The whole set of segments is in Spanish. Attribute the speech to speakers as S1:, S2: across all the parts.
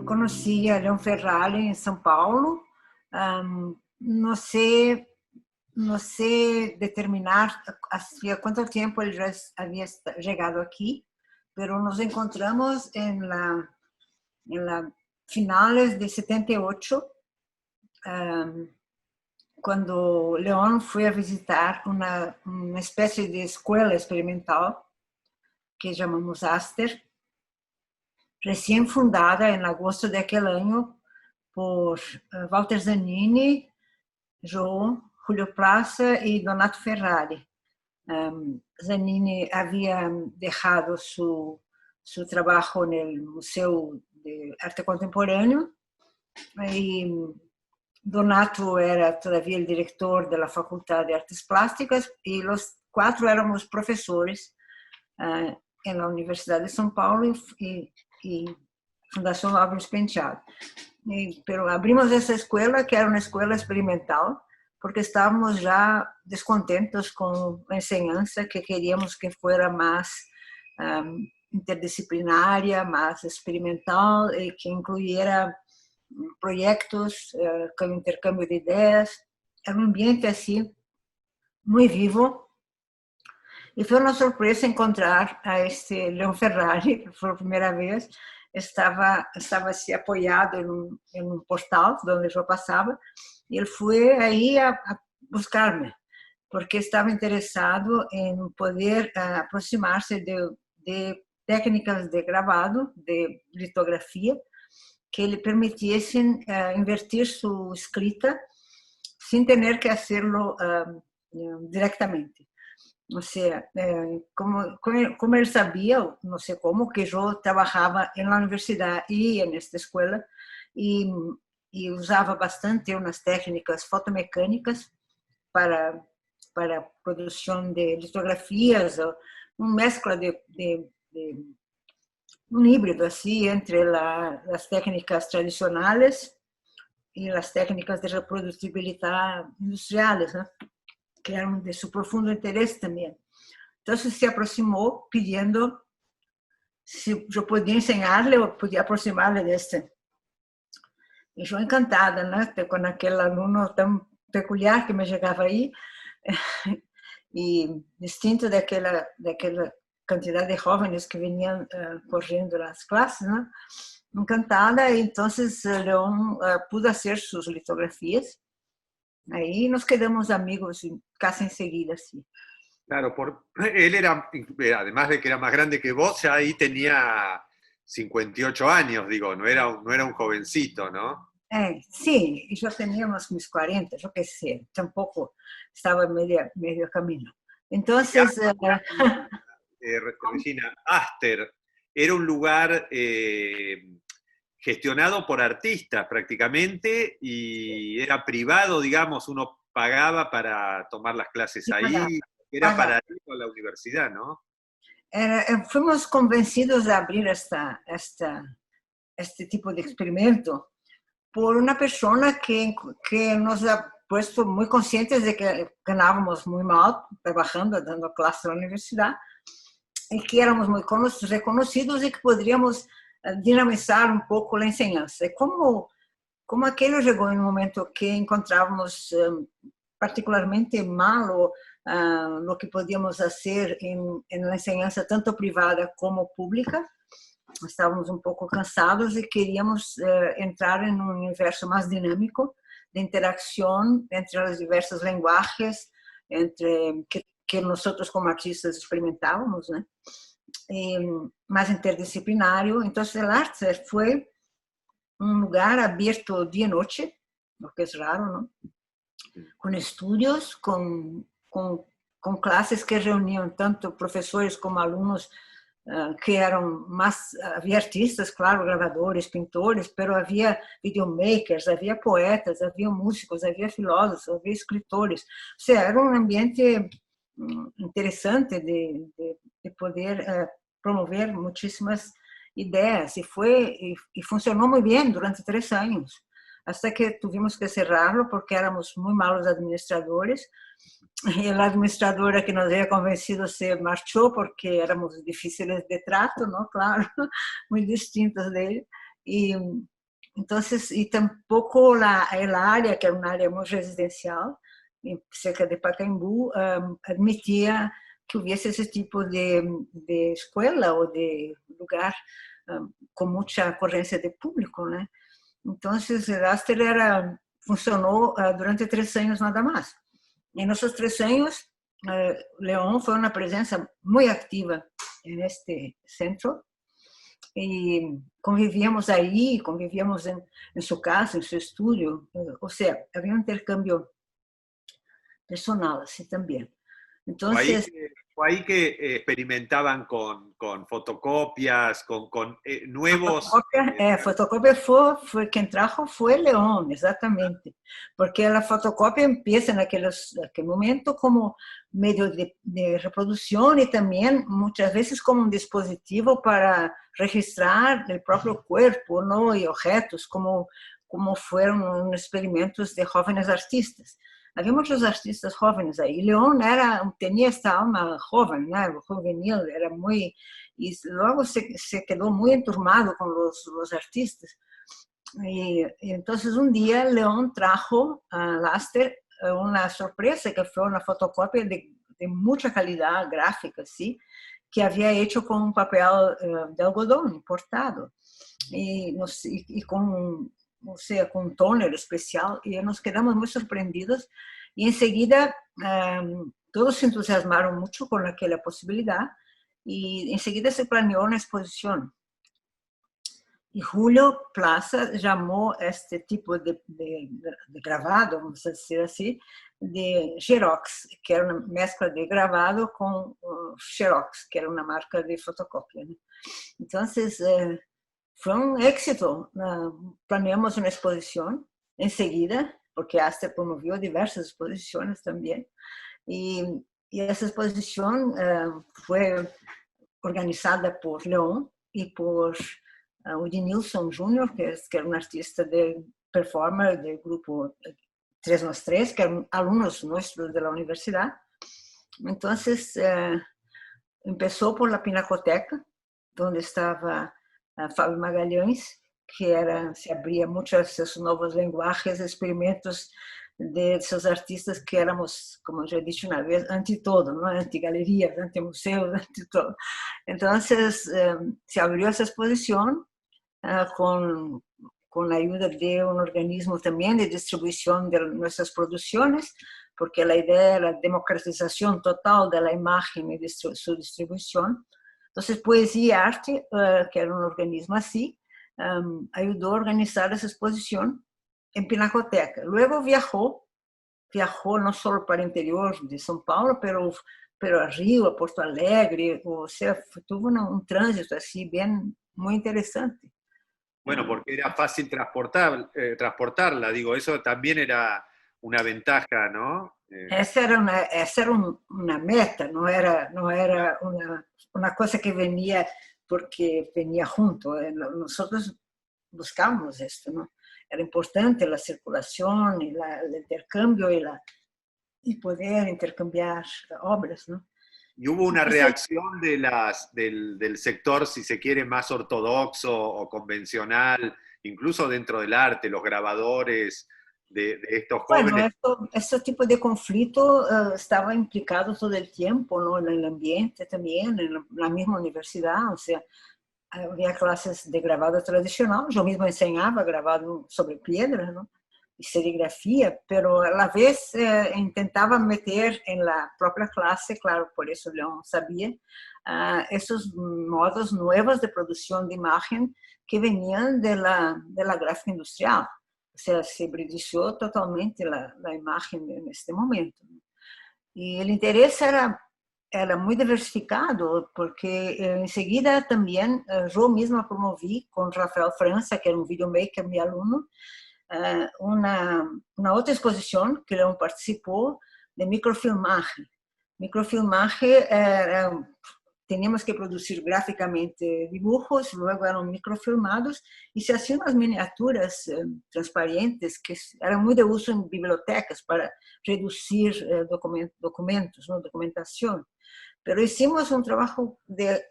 S1: conheci a Leão Ferrari em São Paulo. Não sei, não sei determinar há quanto tempo ele já havia chegado aqui, mas nos encontramos em la finales de 78, quando León foi a visitar uma espécie de escola experimental que chamamos Aster, recém fundada em agosto daquele ano por Walter Zanini, Julio Plaza e Donato Ferrari. Zanini havia deixado seu trabalho no Museu de Arte Contemporâneo e Donato era todavia o diretor da Faculdade de Artes Plásticas e os quatro éramos professores na Universidade de São Paulo e Fundação Álvares Penteado. Pero abrimos essa escola, que era uma escola experimental, porque estávamos já descontentos com a enseñança, que queríamos que fosse mais interdisciplinária, mais experimental e que incluíra proyectos con intercambio de ideas. Era un ambiente así muy vivo y fue una sorpresa encontrar a este León Ferrari, que por primera vez estaba así apoyado en un portal donde yo pasaba y él fue ahí a buscarme porque estaba interesado en poder aproximarse de técnicas de grabado, de litografía, que lhe permitissem invertir sua escrita sem ter que fazê-lo diretamente. Ou seja, como ele sabia, não sei como, que eu trabalhava na universidade e nesta escola e usava bastante umas técnicas fotomecânicas para produção de litografias, uma mescla de un híbrido así entre las técnicas tradicionales y las técnicas de reproducibilidad industriales, ¿no? Que eran de su profundo interés también. Entonces se aproximó pidiendo si yo podía enseñarle o podía aproximarle de este. Y yo encantada, ¿no? Con aquel alumno tan peculiar que me llegaba ahí y distinto de aquella cantidad de jóvenes que venían corriendo las clases, ¿no? Encantada, y entonces León pudo hacer sus litografías. Ahí nos quedamos amigos casi enseguida, sí.
S2: Claro, él era, además de que era más grande que vos, ya ahí tenía 58 años, digo, no era un jovencito, ¿no?
S1: Sí, yo teníamos mis 40, yo qué sé, tampoco estaba medio camino. Entonces...
S2: Regina, Aster era un lugar gestionado por artistas prácticamente y era privado, digamos, uno pagaba para tomar las clases ahí, era para ir a la universidad, ¿no?
S1: Fuimos convencidos de abrir este tipo de experimento por una persona que nos ha puesto muy conscientes de que ganábamos muy mal trabajando, dando clases en la universidad, e que éramos muito reconhecidos e que poderíamos dinamizar um pouco a enseñança. E como aquele chegou em um momento que encontrávamos particularmente malo no que podíamos fazer na enseñança tanto privada como pública, estávamos um pouco cansados e queríamos entrar em um universo mais dinâmico de interação entre as diversas linguagens, entre que nosotros como artistas experimentávamos, né? Mais interdisciplinário. Então, o Arte foi um lugar aberto dia e noite, o que é raro, não? Com estúdios, com classes que reuniam tanto professores como alunos que eram mais... Havia artistas, claro, gravadores, pintores, mas havia videomakers, havia poetas, havia músicos, havia filósofos, havia escritores. Ou seja, era um ambiente interessante de poder promover muitíssimas ideias e funcionou muito bem durante 3 anos, até que tivemos que cerrarlo porque éramos muito malos administradores e a administradora que nos havia convencido se marchou porque éramos difíceis de trato, não? Claro, muito distintos dele, e Entonces, y tampoco el área, que era un área muy residencial, cerca de Pacaembu, admitía que hubiese ese tipo de escuela o de lugar con mucha correncia de público, ¿no? Entonces, el Aster funcionó durante 3 años nada más. En esos 3 años, León fue una presencia muy activa en este centro y convivíamos ahí, convivíamos en su casa, en su estudio, o sea, había un intercambio personal así también. Entonces,
S2: fue ahí que experimentaban con fotocopias, con nuevos...
S1: fotocopia fue quien trajo fue León, exactamente, porque la fotocopia empieza en aquel momento como medio de reproducción y también muchas veces como un dispositivo para registrar el propio cuerpo, ¿no? Y objetos, como fueron experimentos de jóvenes artistas. Havia muitos artistas jovens aí. León tinha esta alma jovem, né? Juvenil, era muito... E logo se quedou muito enturmado com os artistas. E então, um dia, León trajo a Laster uma surpresa, que foi uma fotocópia de muita qualidade gráfica, assim, que havia hecho com um papel de algodão importado. E com com un tóner especial, y nos quedamos muy sorprendidos y enseguida todos se entusiasmaron mucho con aquella posibilidad y enseguida se planeó una exposición. Y Julio Plaza llamó este tipo de grabado, vamos a decir así, de Xerox, que era una mezcla de grabado con Xerox, que era una marca de fotocopia, ¿no? Entonces, fue un éxito. Planeamos una exposición enseguida, porque Aster promovió diversas exposiciones también. Y esa exposición fue organizada por León y por Woody Nilsson Jr., que era un artista de performer del grupo 3+3, que eran alumnos nuestros de la universidad. Entonces, empezó por la Pinacoteca, donde estava Fábio Magalhães, que se abria muitos esses novos linguagens, experimentos de seus artistas que éramos, como já disse uma vez, anti-todo, não? Anti-galerias, anti-museus, anti-todo. Então, se abriu essa exposição com a ajuda de um organismo também de distribuição de nossas produções, porque a ideia era a democratização total da imagem e de sua distribuição. Entonces, Poesía y Arte, que era un organismo así, ayudó a organizar esa exposición en Pinacoteca. Luego viajó no solo para el interior de São Paulo, pero a Río, a Porto Alegre, o sea, tuvo un tránsito así bien, muy interesante.
S2: Bueno, porque era fácil transportarla, digo, eso también era una ventaja, ¿no?
S1: Essa era uma meta, não era uma coisa que venia porque venia junto. Nós buscávamos isso, não? Era importante a circulação, o intercâmbio e poder intercambiar obras, não?
S2: Y hubo una reacción del sector, si se quiere, más ortodoxo o convencional, incluso dentro del arte, los grabadores de estos jóvenes.
S1: Bueno, esse tipo de conflito estava implicado todo o tempo, ¿no? En el ambiente também, na mesma universidade, ou seja, havia classes de gravado tradicional, eu mesmo ensinava gravado sobre pedra, ¿no? E serigrafia, pero a la vez tentava meter en la própria classe, claro, por isso León sabia, esses modos novos de produção de imagem que veniam de la gráfica industrial. O sea, se brilhou totalmente a imagem neste momento. E o interesse era muito diversificado, porque em seguida também eu mesma promovi com Rafael França, que era um videomaker, meu aluno, uma outra exposição que ele participou de microfilmagem. Microfilmagem era... Teníamos que producir gráficamente dibujos, luego eran microfilmados y se hacían unas miniaturas transparentes que eran muy de uso en bibliotecas para reducir documentos, ¿no? Documentación. Pero hicimos un trabajo de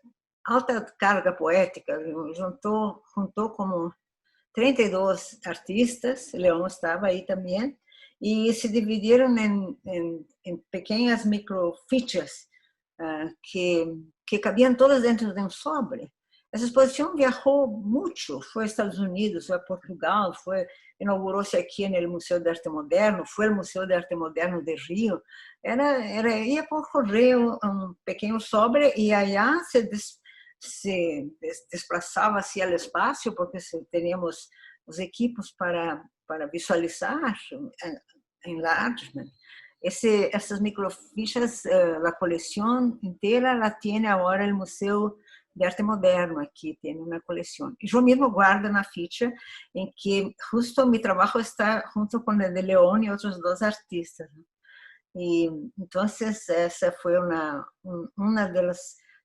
S1: alta carga poética, juntó como 32 artistas, León estaba ahí también, y se dividieron en pequeñas microfichas que cabían todas dentro de un sobre. Essa exposição viajou muito, foi aos Estados Unidos, foi a Portugal, inaugurou-se aqui no Museu de Arte Moderno, foi ao Museu de Arte Moderno de Rio. Ia por correio um pequeno sobre e allá se desplazava hacia o espaço, porque teníamos os equipos para visualizar enlargement. Essas microfichas, a coleção inteira la tiene agora o Museu de Arte Moderno aqui, tem uma coleção. E eu mesmo guardo na ficha em que justo meu trabalho está junto com o de León e outros 2 artistas. E então essa foi uma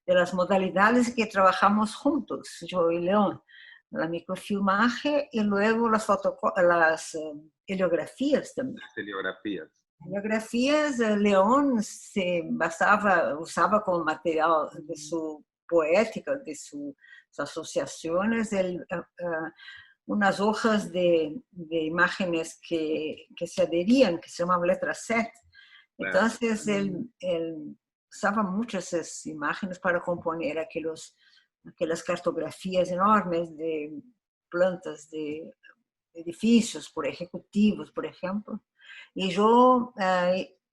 S1: das modalidades que trabalhamos juntos, eu e León, a microfilmagem e logo as heliografias também. Heliografias, León usava como material de sua poética, de sus asociaciones, unas hojas de imágenes que se adherían, que se llamaban letra set. Entonces, él usaba muchas esas imágenes para componer aquellas cartografías enormes de plantas, de edificios, por ejecutivos, por ejemplo. Y yo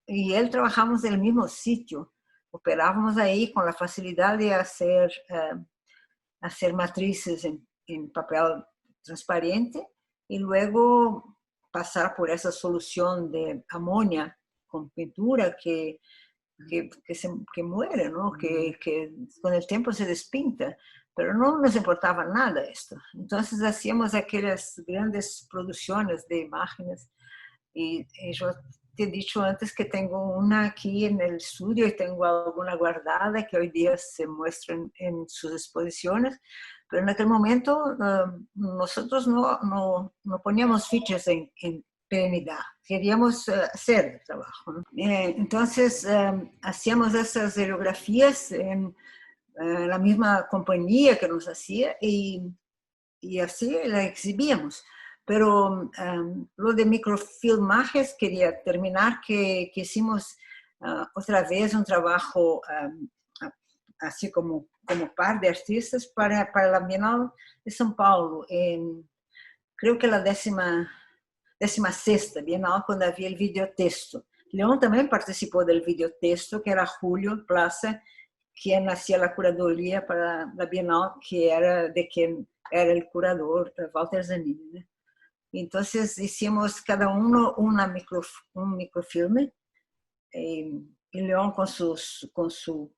S1: y él trabajamos en el mismo sitio. Operávamos aí com a facilidade de fazer matrizes em papel transparente e logo passar por essa solução de amônia com pintura que muere, ¿no? Que com o tempo se despinta, mas não nos importava nada isto. Então, hacíamos aquelas grandes produções de imagens e eu te he dicho antes que tengo una aquí en el estudio y tengo alguna guardada que hoy día se muestra en sus exposiciones, pero en aquel momento nosotros no poníamos fichas en perenidad, queríamos hacer el trabajo, ¿no? Entonces hacíamos esas helografías en la misma compañía que nos hacía y así la exhibíamos. Pero lo de microfilmajes quería terminar, que hicimos otra vez un trabajo así como par de artistas para la Bienal de São Paulo, creo que la 16ª Bienal, cuando había el videotexto. León también participó del videotexto, que era Julio Plaza, quien hacía la curaduría para la Bienal, que era de quien era el curador, Walter Zanini, ¿no? Entonces hicimos cada uno un microfilme, y León con su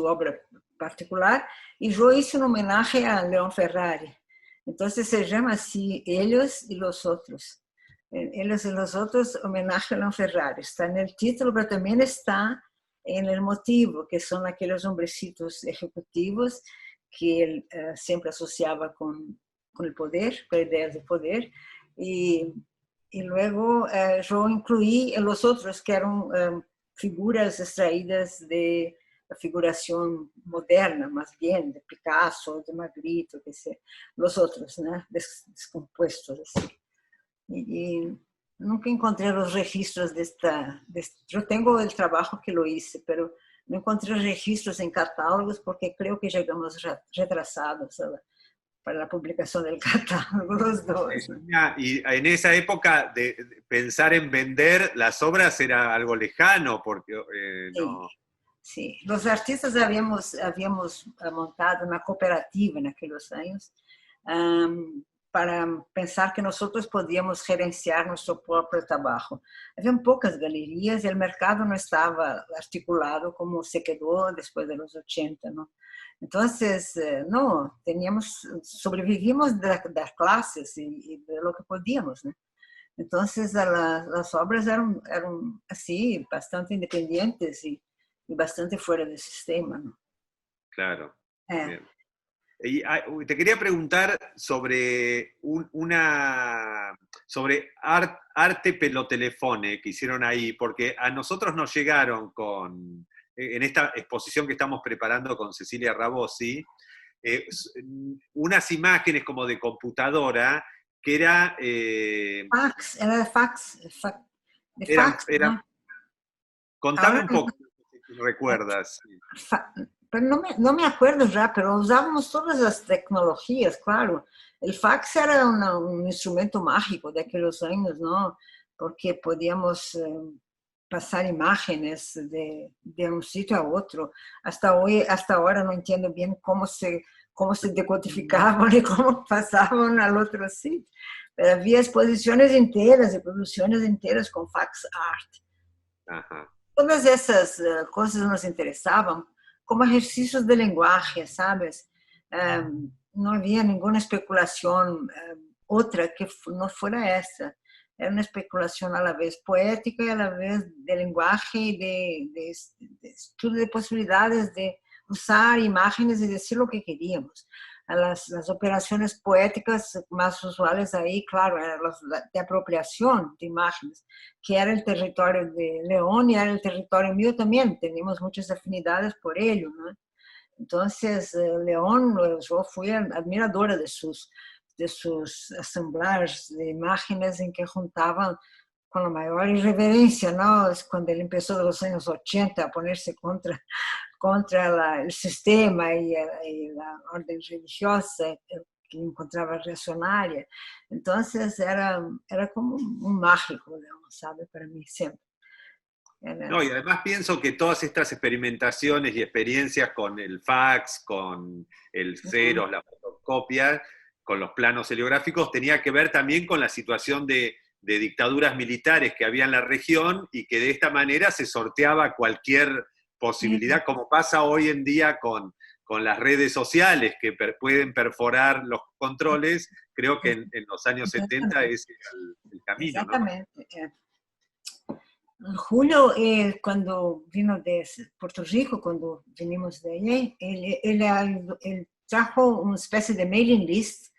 S1: obra particular, y yo hice un homenaje a León Ferrari. Entonces se llama así, Ellos y los Otros. Ellos y los Otros, homenaje a León Ferrari. Está en el título, pero también está en el motivo, que son aquellos hombrecitos ejecutivos que él siempre asociaba con el poder, con ideas de poder, y luego yo incluí los otros que eran figuras extraídas de la figuración moderna, más bien, de Picasso, de Magritte, que sea, los otros, ¿no? Descompuestos, así. Y nunca encontré los registros yo tengo el trabajo que lo hice, pero no encontré registros en catálogos porque creo que llegamos retrasados para la publicación del catálogo, los 2.
S2: Y en esa época de pensar en vender las obras era algo lejano, porque no...
S1: Sí, los artistas habíamos montado una cooperativa en aquellos años para pensar que nosotros podíamos gerenciar nuestro propio trabajo. Habían pocas galerías y el mercado no estaba articulado como se quedó después de los 80, ¿no? Entonces, no, sobrevivimos de las clases y de lo que podíamos, ¿no? Entonces, las obras eran así, bastante independientes y bastante fuera del sistema, ¿no?
S2: Claro. Y te quería preguntar sobre sobre arte pelotelefone que hicieron ahí, porque a nosotros nos llegaron en esta exposición que estamos preparando con Cecilia Rabosi, unas imágenes como de computadora que era...
S1: Fax, era de fax, ¿no?
S2: contame
S1: Ahora,
S2: un poco, si recuerdas.
S1: pero no me acuerdo ya, pero usábamos todas las tecnologías, claro. El fax era un instrumento mágico de aquellos años, ¿no? Porque podíamos pasar imágenes de un sitio a otro. Hasta ahora no entiendo bien cómo se decodificaban y cómo pasaban al otro sitio. Pero había exposiciones enteras y producciones enteras con fax art.
S2: Ajá.
S1: Todas essas coisas nos interessavam como exercícios de linguagem, sabes? Não havia nenhuma especulação outra que não fora essa. Era uma especulação a la vez poética e a la vez de linguagem, de estudo de possibilidades de usar imágenes e dizer o que queríamos. Las operaciones poéticas más usuales ahí, claro, eran las de apropiación de imágenes, que era el territorio de León y era el territorio mío también, teníamos muchas afinidades por ello, ¿no? Entonces, León, yo fui admiradora de sus asamblajes de imágenes en que juntaban con la mayor irreverencia, ¿no? Es cuando él empezó de los años 80 a ponerse contra el sistema y la orden religiosa que encontraba reaccionaria. Entonces era como un mágico, digamos, ¿sabe? Para mí siempre.
S2: No, y además pienso que todas estas experimentaciones y experiencias con el fax, con el cero, la fotocopia, con los planos heliográficos, tenía que ver también con la situación de dictaduras militares que había en la región y que de esta manera se sorteaba cualquier posibilidad, como pasa hoy en día con las redes sociales que pueden perforar los controles. Creo que en los años 70 ese era el camino,
S1: Exactamente. ¿No? Julio, cuando vino de Puerto Rico, cuando vinimos de allí, él trajo una especie de mailing list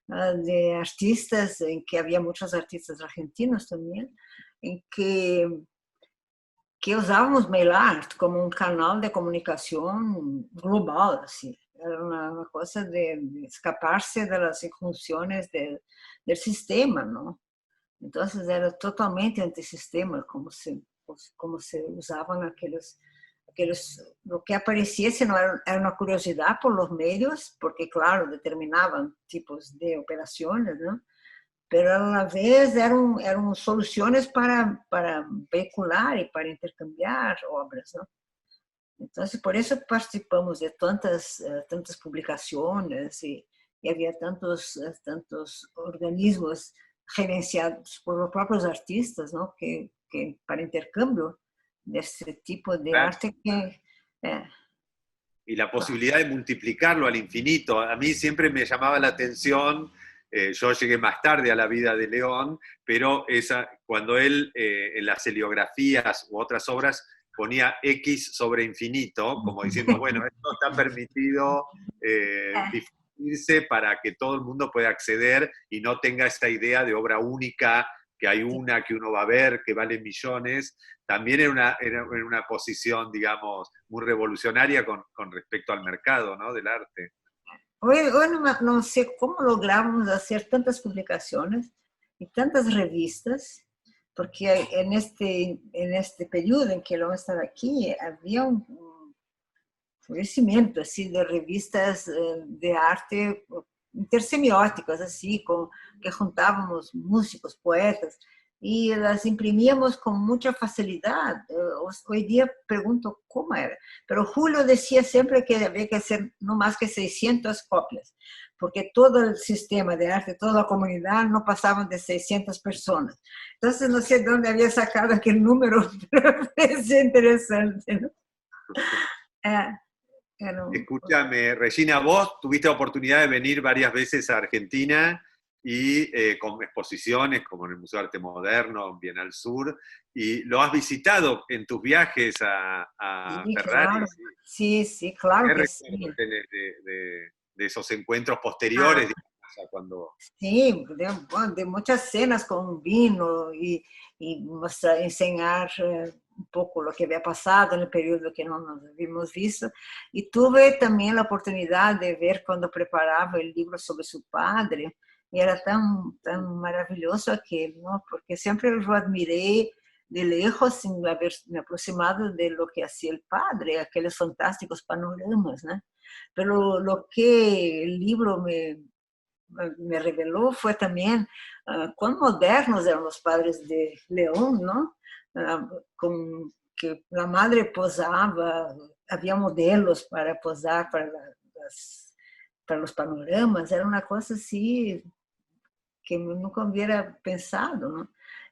S1: de artistas, en que había muchos artistas argentinos también, en que usábamos MailArt como un canal de comunicación global, así. Era una cosa de escaparse de las injunciones del sistema, ¿no? Entonces era totalmente antisistema, como se usaban aquellos, lo que apareciese no era una curiosidad por los medios, porque claro, determinaban tipos de operaciones, ¿no? Pero a la vez eran soluciones para vehicular y para intercambiar obras, ¿no? Entonces, por eso participamos de tantas publicaciones y había tantos organismos gerenciados por los propios artistas, ¿no? Que para intercambio de este tipo de arte que...
S2: y la posibilidad de multiplicarlo al infinito. A mí siempre me llamaba la atención, yo llegué más tarde a la vida de León, pero cuando él en las heliografías u otras obras ponía X sobre infinito, como diciendo, bueno, esto está permitido difundirse para que todo el mundo pueda acceder y no tenga esta idea de obra única, que hay una que uno va a ver, que vale millones. También era una posición, digamos, muy revolucionaria con respecto al mercado, ¿no? Del arte.
S1: Hoy no sé cómo logramos hacer tantas publicaciones y tantas revistas, porque en este periodo en que lo estaba aquí había un florecimiento así de revistas de arte intersemióticas, así, que juntábamos músicos, poetas, y las imprimíamos con mucha facilidad. Hoy día pregunto cómo era, pero Julio decía siempre que había que hacer no más que 600 copias, porque todo el sistema de arte, toda la comunidad no pasaban de 600 personas. Entonces no sé dónde había sacado aquel número, pero parece interesante, ¿no?
S2: Escúchame, Regina, vos tuviste la oportunidad de venir varias veces a Argentina y con exposiciones como en el Museo de Arte Moderno, en Bienal Sur, y lo has visitado en tus viajes a
S1: Sí,
S2: Ferrari.
S1: claro. Sí, claro
S2: ¿Qué
S1: que
S2: recuerdos
S1: sí.
S2: tenés de esos encuentros posteriores? Cuando...
S1: Sí, de muchas cenas con vino y enseñar un poco lo que había pasado en el periodo que no nos habíamos visto. Y tuve también la oportunidad de ver cuando preparaba el libro sobre su padre. Y era tan maravilloso aquel, ¿no? Porque siempre lo admiré de lejos sin haberme aproximado de lo que hacía el padre, aquellos fantásticos panoramas, ¿no? Pero lo que el libro me reveló fue también cuán modernos eran los padres de León, ¿no? Con que la madre posaba, había modelos para posar para los panoramas, era una cosa así que nunca hubiera pensado, ¿no?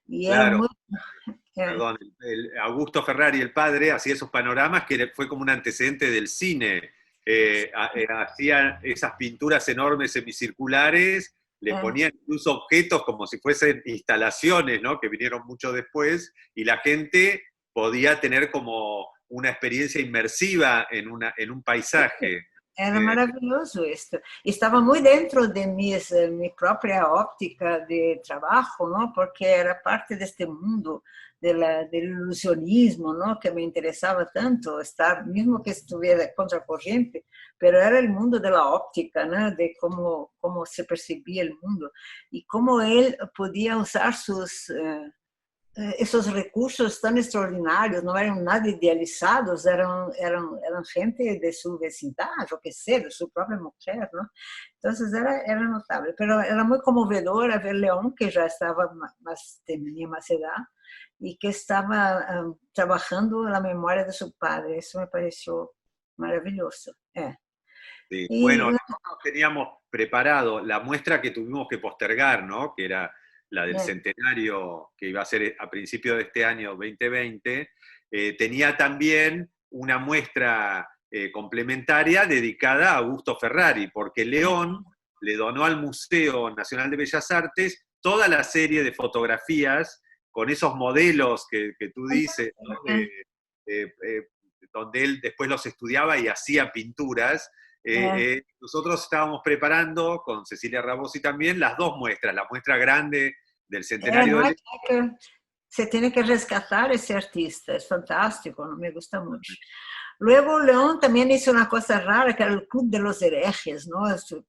S1: Y era
S2: Claro,
S1: muy...
S2: perdón, Augusto Ferrari, el padre, hacía esos panoramas que fue como un antecedente del cine. Hacía esas pinturas enormes semicirculares, le ponían incluso objetos como si fuesen instalaciones, ¿no? Que vinieron mucho después, y la gente podía tener como una experiencia inmersiva en un paisaje.
S1: Era maravilloso esto. Estava muito dentro de minha própria óptica de trabalho, não? Porque era parte deste mundo do ilusionismo, não? Que me interessava tanto estar, mesmo que estivesse contra a corrente, mas era o mundo da óptica, né? De como se percebia o mundo e como ele podia usar esos recursos tan extraordinarios, no eran nada idealizados, eran gente de su vecindad, o que sé, de su propia mujer, ¿no? Entonces era notable, pero era muy conmovedora ver León, que ya estaba tenía más edad, y que estaba trabajando en la memoria de su padre. Eso me pareció maravilloso.
S2: Sí.
S1: Y,
S2: Bueno, nosotros teníamos preparado la muestra que tuvimos que postergar, ¿no? Que era la del centenario que iba a ser a principios de este año 2020, tenía también una muestra complementaria dedicada a Augusto Ferrari, porque León le donó al Museo Nacional de Bellas Artes toda la serie de fotografías con esos modelos que tú dices, ¿no? Donde él después los estudiaba y hacía pinturas. Nosotros estábamos preparando con Cecilia Rabosi también las dos muestras, la muestra grande del centenario
S1: no
S2: de
S1: se tiene que rescatar ese artista, es fantástico, me gusta mucho. Luego León también hizo una cosa rara, que era el Club de los Herejes, ¿no?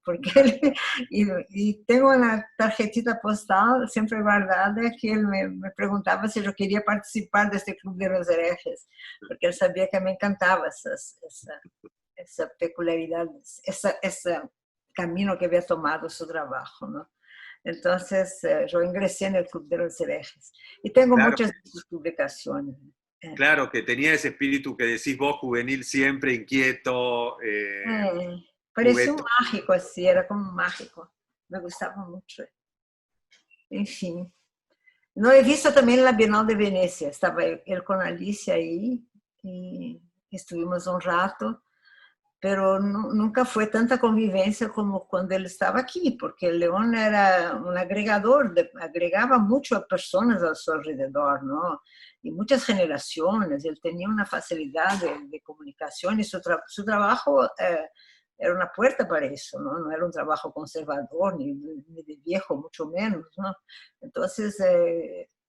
S1: Porque y tengo una tarjetita postal siempre guardada que él me preguntaba si yo quería participar de este Club de los Herejes, porque él sabía que me encantaba esa peculiaridad, ese camino que había tomado su trabajo, ¿no? Entonces, yo ingresé en el Club de los Herejes y tengo muchas de sus publicaciones.
S2: Claro, que tenía ese espíritu que decís vos, juvenil siempre, inquieto.
S1: Parecía un mágico, así, era como un mágico. Me gustaba mucho. Enfim. No he visto también la Bienal de Venecia. Estaba él con Alicia ahí y estuvimos un rato. Pero nunca fue tanta convivencia como cuando él estaba aquí, porque León era un agregador, agregaba mucho a personas a su alrededor, ¿no? Y muchas generaciones, él tenía una facilidad de comunicación y su trabajo era una puerta para eso, ¿no? No era un trabajo conservador, ni de viejo, mucho menos, ¿no? Entonces,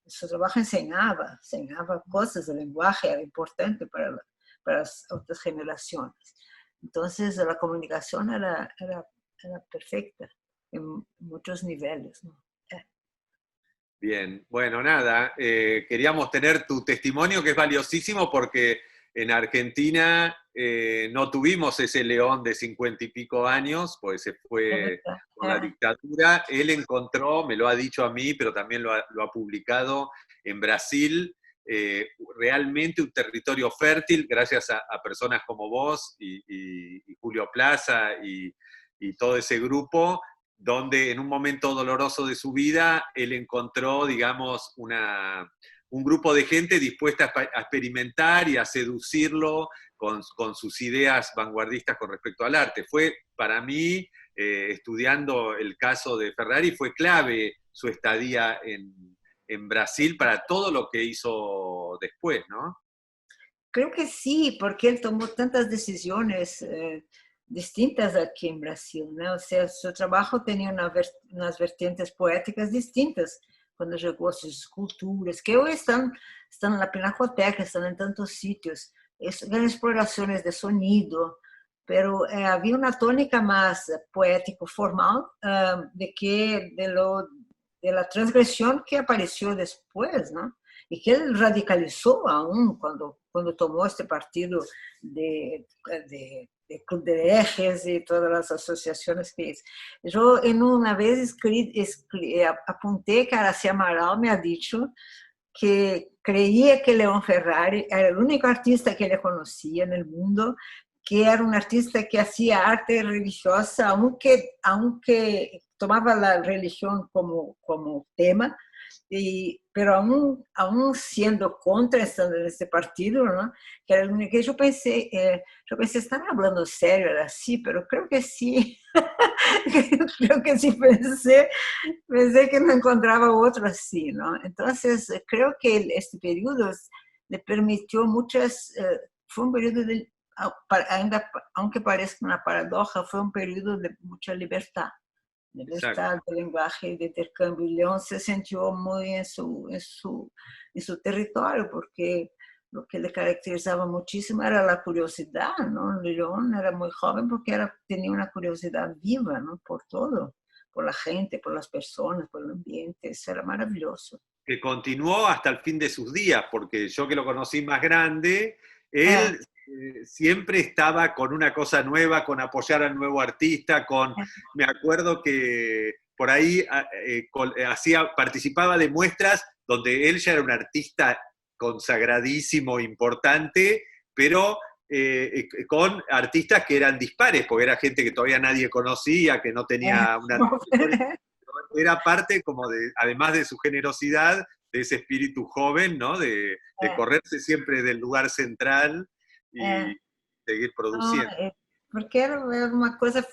S1: su trabajo enseñaba cosas, el lenguaje era importante para las otras generaciones. Entonces la comunicación era perfecta en muchos niveles, ¿no?
S2: Bien, bueno, nada, queríamos tener tu testimonio que es valiosísimo porque en Argentina no tuvimos ese León de 50 y pico años, pues se fue con la dictadura. Él encontró, me lo ha dicho a mí, pero también lo ha publicado en Brasil, realmente un territorio fértil gracias a personas como vos y Julio Plaza y todo ese grupo, donde en un momento doloroso de su vida él encontró, digamos, un grupo de gente dispuesta a experimentar y a seducirlo con sus ideas vanguardistas con respecto al arte. Fue para mí, estudiando el caso de Ferrari, fue clave su estadía en Brasil para todo lo que hizo después, ¿no?
S1: Creo que sí, porque él tomó tantas decisiones distintas aquí en Brasil, ¿no? O sea, su trabajo tenía unas vertientes poéticas distintas cuando llegó a sus esculturas, que hoy están en la Pinacoteca, están en tantos sitios, eran exploraciones de sonido, pero había una tónica más poético-formal de la transgresión que apareció después, ¿no? Y que él radicalizó aún cuando tomó este partido de Club de Herejes y todas las asociaciones que hizo. Yo en una vez apunté que Aracy Amaral me ha dicho que creía que León Ferrari era el único artista que le conocía en el mundo, que era un artista que hacía arte religiosa, aunque tomaba la religión como tema, pero aún siendo contra, estando en ese partido, ¿no? Que era el único que yo pensé, ¿están hablando serio? Era así, pero creo que sí. Creo que sí pensé que no encontraba otro así, ¿no? Entonces, creo que este periodo le permitió fue un periodo ainda, aunque parezca una paradoja, fue un periodo de mucha libertad de lenguaje, de intercambio. Y León se sintió muy en su territorio, porque lo que le caracterizaba muchísimo era la curiosidad, ¿no? León era muy joven porque tenía una curiosidad viva, ¿no? Por todo, por la gente, por las personas, por el ambiente. Eso era maravilloso.
S2: Que continuó hasta el fin de sus días, porque yo que lo conocí más grande, él siempre estaba con una cosa nueva, con apoyar al nuevo artista, me acuerdo que por ahí participaba de muestras donde él ya era un artista consagradísimo, importante, pero con artistas que eran dispares, porque era gente que todavía nadie conocía, que no tenía una trayectoria. Era parte como además de su generosidad, de ese espíritu joven, ¿no? De correrse siempre del lugar central y seguir produciendo.
S1: Porque era una cosa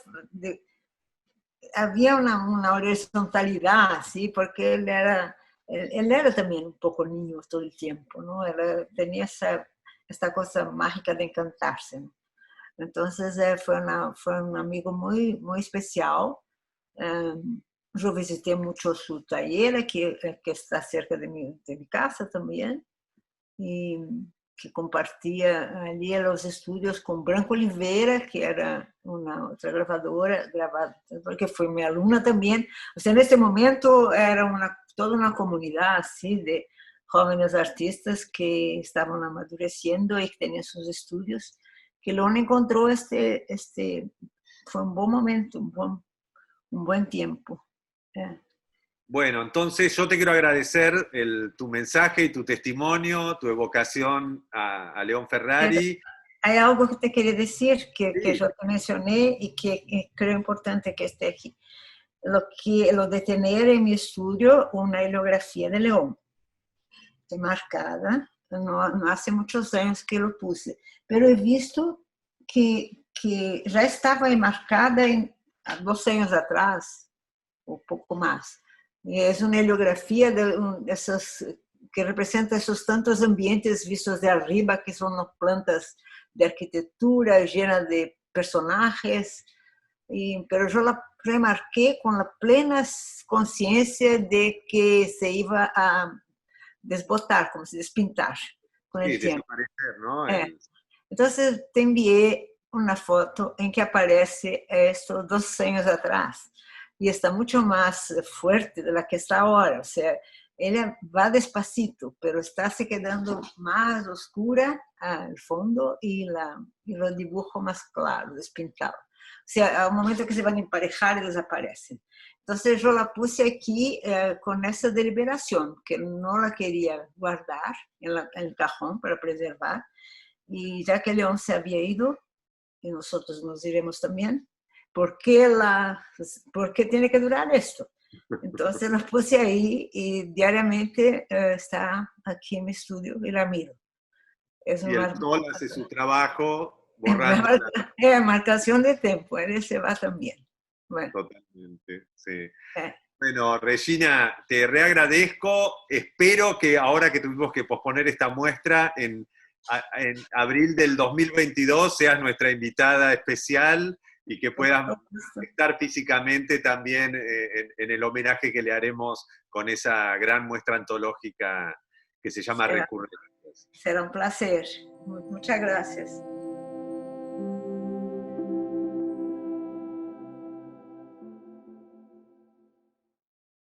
S1: había una horizontalidad, ¿sí? Porque él era también un poco niño todo el tiempo, ¿no? Tenía esta cosa mágica de encantarse, ¿no? Entonces fue un amigo muy, muy especial. Yo visité mucho su taller, que está cerca de mi casa también, y que compartía allí los estudios con Branco Oliveira, que era una otra grabadora, porque fue mi alumna también. O sea, en ese momento era toda una comunidad así de jóvenes artistas que estaban amadureciendo y que tenían sus estudios, que León encontró fue un buen momento, un buen tiempo.
S2: Bueno, entonces yo te quiero agradecer tu mensaje y tu testimonio, tu evocación a León Ferrari.
S1: Hay algo que te quería decir, que yo te mencioné y que creo importante que esté aquí. Lo de tener en mi estudio una hilografía de León, marcada, no hace muchos años que lo puse, pero he visto que ya estaba enmarcada 2 años atrás, o poco más. Es una heliografía que representa esos tantos ambientes vistos de arriba, que son plantas de arquitectura llenas de personajes, pero yo la remarqué con la plena conciencia de que se iba a desbotar, como se despintar con el tiempo.
S2: Desaparecer, ¿no?
S1: Entonces te envié una foto en que aparece esto 2 años atrás y está mucho más fuerte de la que está ahora. O sea, ella va despacito, pero está se quedando más oscura al fondo y los dibujos más claros, despintados. O sea, al momento que se van a emparejar, y desaparecen. Entonces yo la puse aquí con esa deliberación, que no la quería guardar en el cajón para preservar. Y ya que León se había ido, y nosotros nos iremos también, ¿por qué tiene que durar esto? Entonces la puse ahí y diariamente está aquí en mi estudio y la miro.
S2: Y el sol hace su trabajo borrando.
S1: Marcación de tiempo, él se va también. Bueno.
S2: Totalmente, sí. Bueno, Regina, te reagradezco. Espero que ahora que tuvimos que posponer esta muestra en abril del 2022 seas nuestra invitada especial y que puedas estar físicamente también en el homenaje que le haremos con esa gran muestra antológica que se llama Recurrencias.
S1: Será un placer. Muchas gracias.